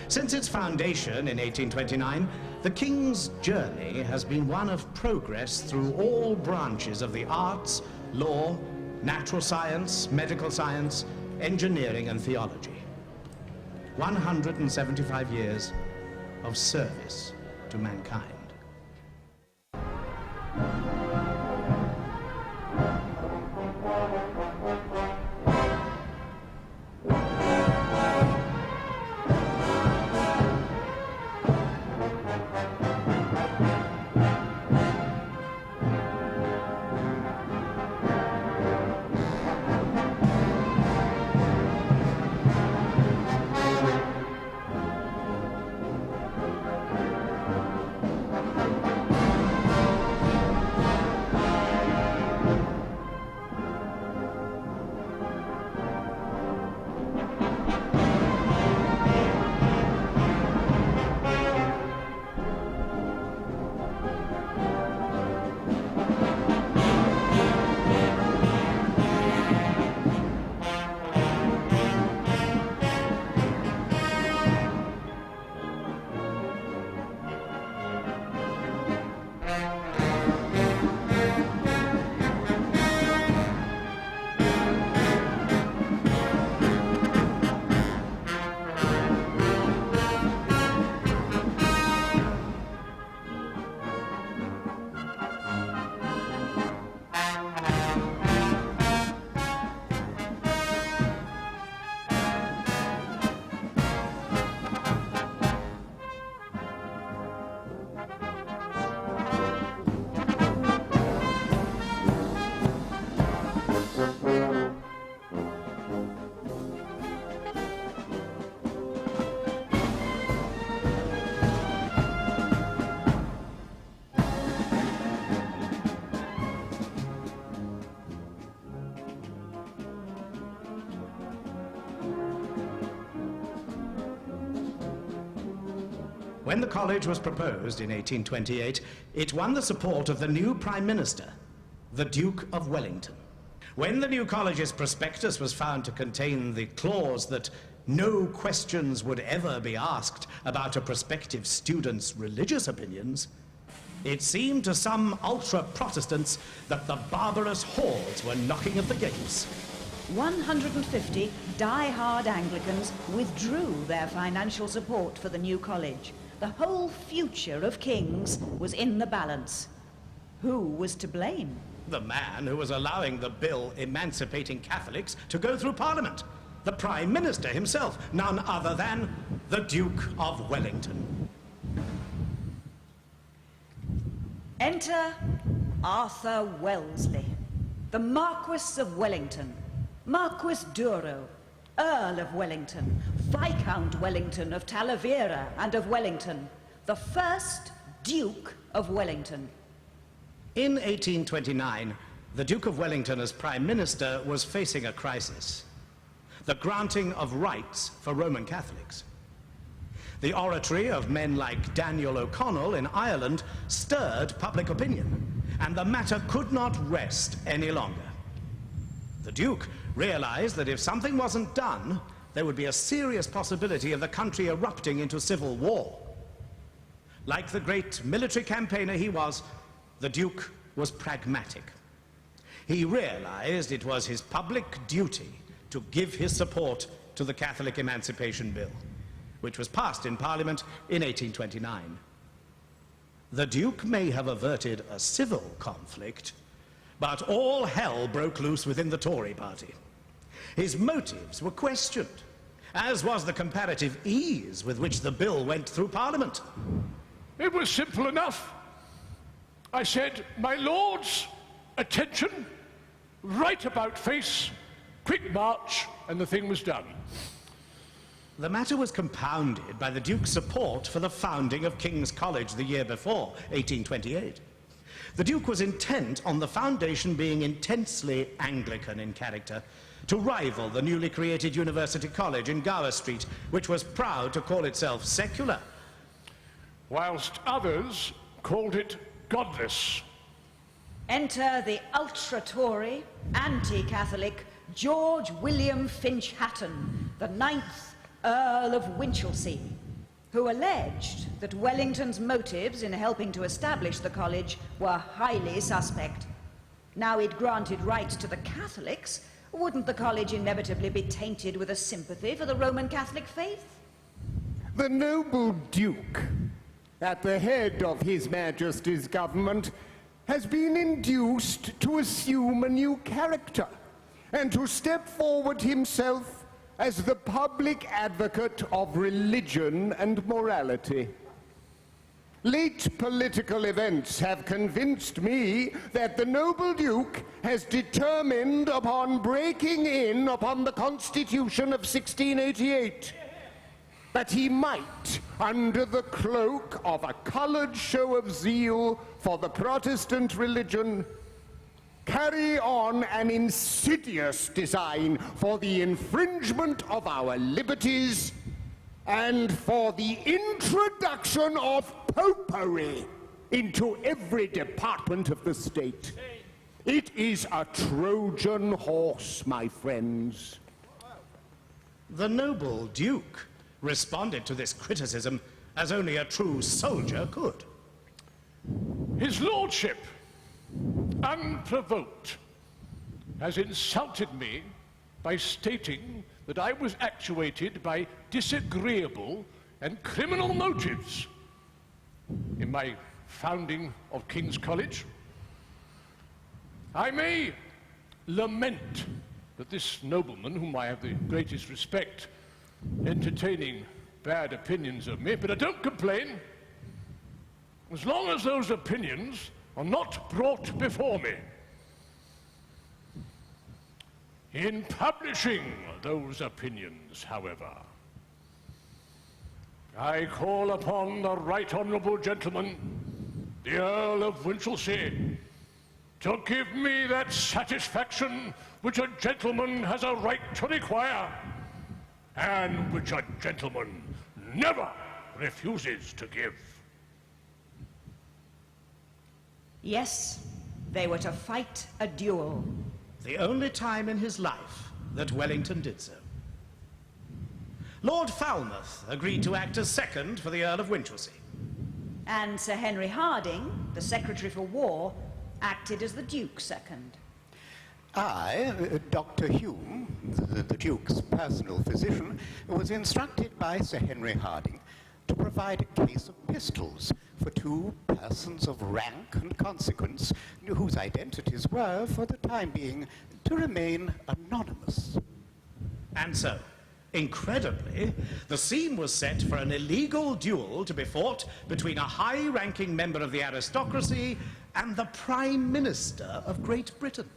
Since its foundation in 1829, the King's journey has been one of progress through all branches of the arts, law, natural science, medical science, engineering, and theology. 175 years of service to mankind. When the college was proposed in 1828, it won the support of the new Prime Minister, the Duke of Wellington. When the new college's prospectus was found to contain the clause that no questions would ever be asked about a prospective student's religious opinions, it seemed to some ultra-Protestants that the barbarous hordes were knocking at the gates. 150 die-hard Anglicans withdrew their financial support for the new college. The whole future of King's was in the balance. Who was to blame? The man who was allowing the bill emancipating Catholics to go through Parliament. The Prime Minister himself, none other than the Duke of Wellington. Enter Arthur Wellesley, the Marquis of Wellington, Marquis Douro, Earl of Wellington, Viscount Wellington of Talavera and of Wellington, the first Duke of Wellington. In 1829, the Duke of Wellington as Prime Minister was facing a crisis: the granting of rights for Roman Catholics. The oratory of men like Daniel O'Connell in Ireland stirred public opinion, and the matter could not rest any longer. The Duke realized that if something wasn't done, there would be a serious possibility of the country erupting into civil war. Like the great military campaigner he was, the Duke was pragmatic. He realized it was his public duty to give his support to the Catholic Emancipation Bill, which was passed in Parliament in 1829. The Duke may have averted a civil conflict, but all hell broke loose within the Tory party. His motives were questioned, as was the comparative ease with which the bill went through Parliament. It was simple enough. I said, "My lords, attention, right about face, quick march," and the thing was done. The matter was compounded by the Duke's support for the founding of King's College the year before, 1828. The Duke was intent on the foundation being intensely Anglican in character, to rival the newly created University College in Gower Street, which was proud to call itself secular, whilst others called it godless. Enter the ultra-Tory, anti-Catholic George William Finch Hatton, the 9th Earl of Winchelsea, who alleged that Wellington's motives in helping to establish the college were highly suspect. Now he'd granted rights to the Catholics, wouldn't the college inevitably be tainted with a sympathy for the Roman Catholic faith? The noble Duke, at the head of His Majesty's government, has been induced to assume a new character and to step forward himself as the public advocate of religion and morality. Late political events have convinced me that the noble Duke has determined upon breaking in upon the Constitution of 1688, that he might, under the cloak of a colored show of zeal for the Protestant religion, carry on an insidious design for the infringement of our liberties and for the introduction of popery into every department of the state. It is a Trojan horse, my friends. The noble Duke responded to this criticism as only a true soldier could. His lordship, unprovoked, has insulted me by stating that I was actuated by disagreeable and criminal motives in my founding of King's College. I may lament that this nobleman, whom I have the greatest respect, entertaining bad opinions of me, but I don't complain, as long as those opinions are not brought before me. In publishing those opinions, however, I call upon the Right Honourable Gentleman, the Earl of Winchelsea, to give me that satisfaction which a gentleman has a right to require, and which a gentleman never refuses to give. Yes, they were to fight a duel. The only time in his life that Wellington did so. Lord Falmouth agreed to act as second for the Earl of Winchelsea. And Sir Henry Harding, the Secretary for War, acted as the Duke's second. I, Dr. Hume, the Duke's personal physician, was instructed by Sir Henry Harding to provide a case of pistols for two persons of rank and consequence whose identities were, for the time being, to remain anonymous. And so, incredibly, the scene was set for an illegal duel to be fought between a high-ranking member of the aristocracy and the Prime Minister of Great Britain.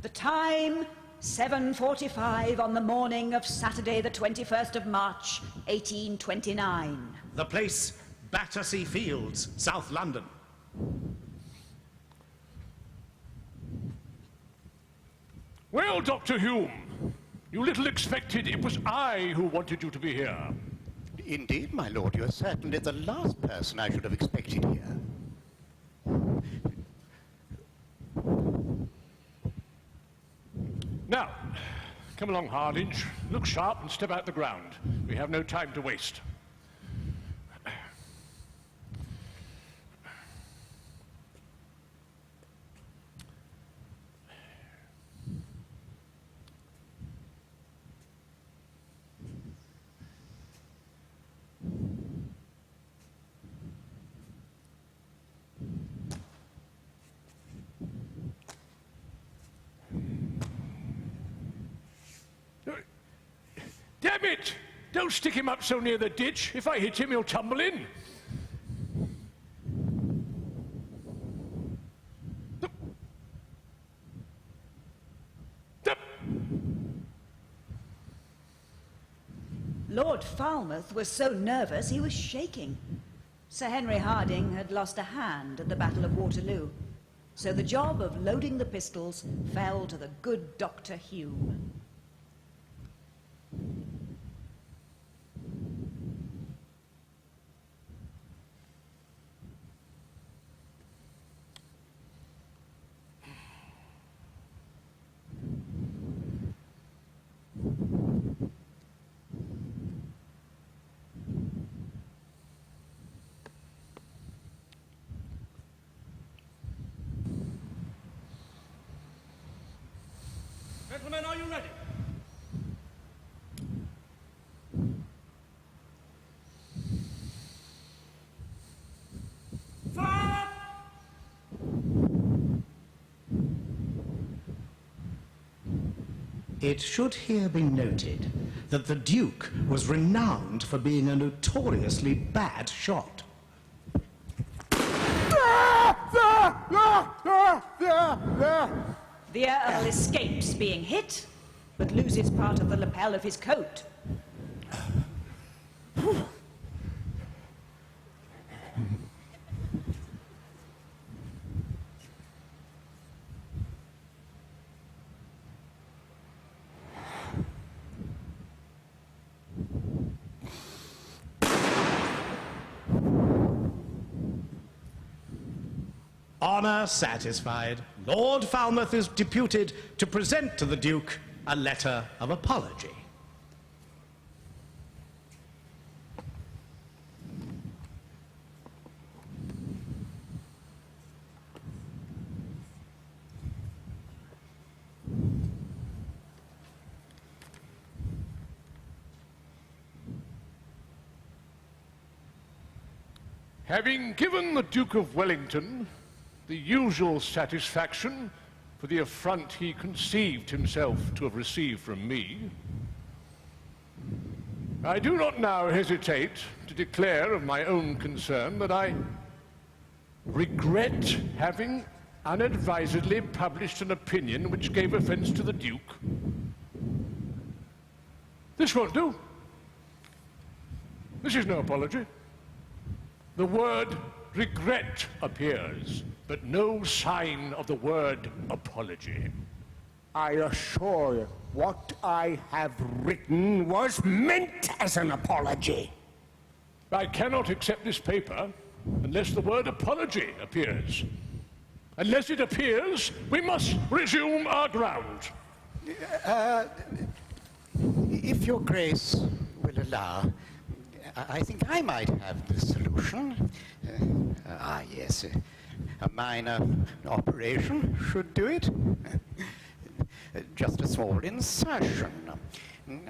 The time, 7:45 on the morning of Saturday the 21st of March, 1829. The place, Battersea Fields, South London. Well, Dr. Hume, you little expected it was I who wanted you to be here. Indeed, my lord, you are certainly the last person I should have expected here. Now, come along, Hardinge. Look sharp and step out the ground. We have no time to waste. Damn it! Don't stick him up so near the ditch. If I hit him, he'll tumble in. Lord Falmouth was so nervous he was shaking. Sir Henry Harding had lost a hand at the Battle of Waterloo, so the job of loading the pistols fell to the good Dr. Hume. Gentlemen, are you ready? Fire! It should here be noted that the Duke was renowned for being a notoriously bad shot. The Earl escapes being hit, but loses part of the lapel of his coat. Honour satisfied, Lord Falmouth is deputed to present to the Duke a letter of apology. Having given the Duke of Wellington the usual satisfaction for the affront he conceived himself to have received from me, I do not now hesitate to declare of my own concern that I regret having unadvisedly published an opinion which gave offense to the Duke. This won't do. This is no apology. The word regret appears, but no sign of the word apology. I assure you, what I have written was meant as an apology. I cannot accept this paper unless the word apology appears. Unless it appears, we must resume our ground. If your grace will allow, I think I might have the solution. Yes, a minor operation should do it. Just a small insertion.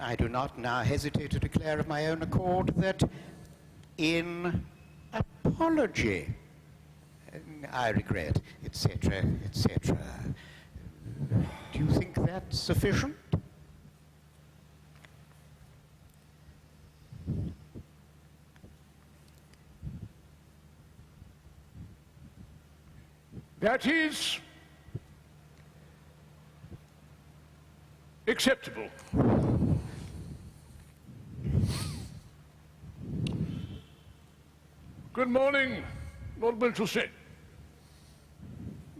I do not now hesitate to declare of my own accord that in apology, I regret, etc., etc. Do you think that's sufficient? That is acceptable. Good morning, Lord Winchelsea.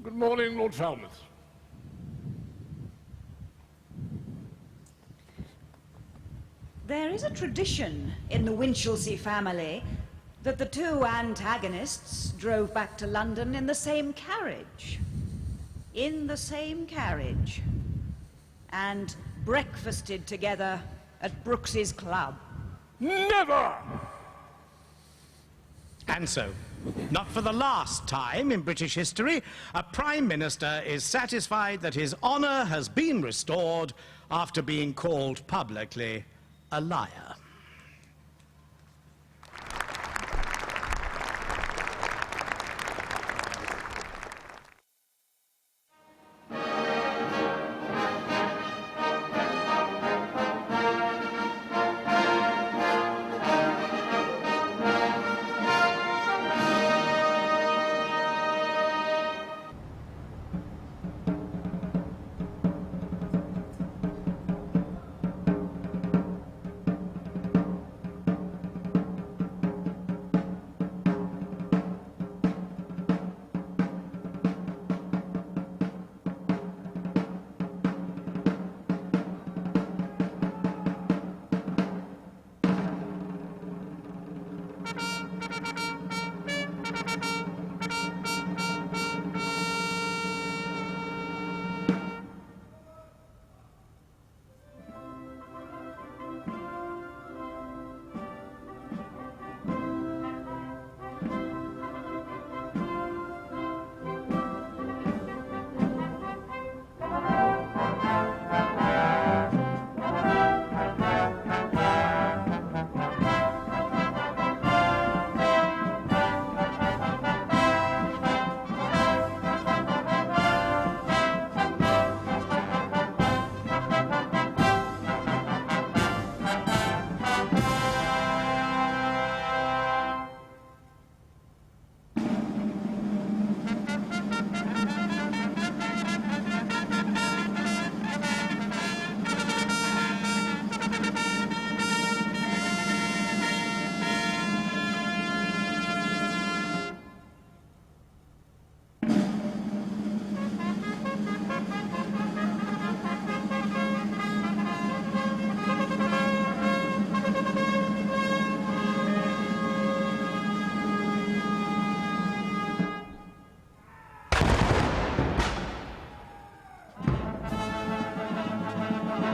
Good morning, Lord Falmouth. There is a tradition in the Winchelsea family that the two antagonists drove back to London in the same carriage. In the same carriage. And breakfasted together at Brooks's club. Never! And so, not for the last time in British history, a Prime Minister is satisfied that his honour has been restored after being called publicly a liar.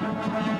Thank you.